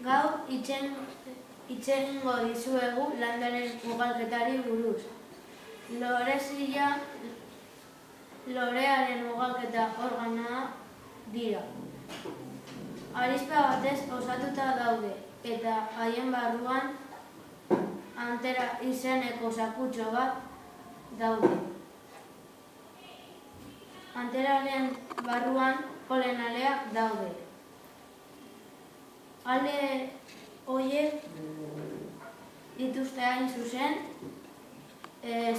Gaur hitz egingo dizuegu landaren ugalketari buruz. Lorezia lorearen ugalketa organoa dira. Arizpa batez osatuta daude eta haien barruan antera izeneko zakutxo bat daude. Anteraren barruan polenaleak daude. Ale horiek dituzte hain zuzen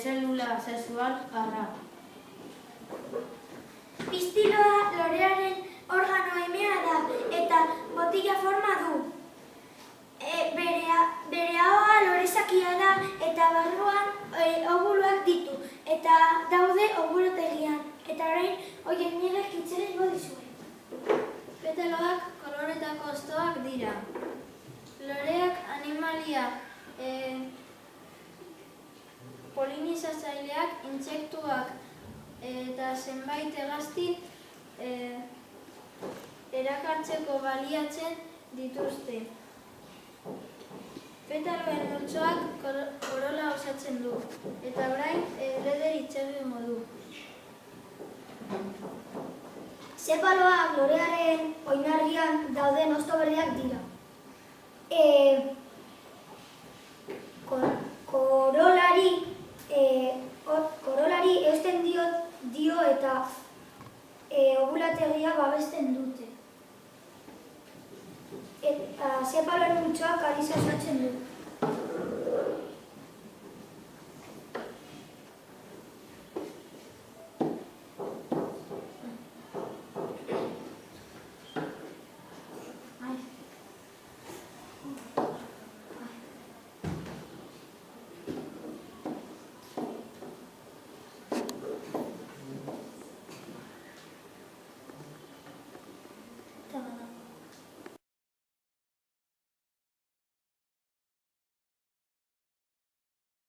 zelula sexual arra. Pistiloa lorearen organo emea da eta botila forma du. Bere ahoa lorezakia da eta barruan obuluak ditu eta daude obulotegian. Eta orain horien nire hitzera ingo dizuet. Petaloak koloretako hostoak dira. Loreak animalia polinizatzaileak, intsektuak eta zenbait hegazti erakartzeko baliatzen dituzte. Petaloen multzoak korola osatzen du eta orain leder hitz egingo du. Sepaloak lorearen oinarrian dauden hosto berdeak dira.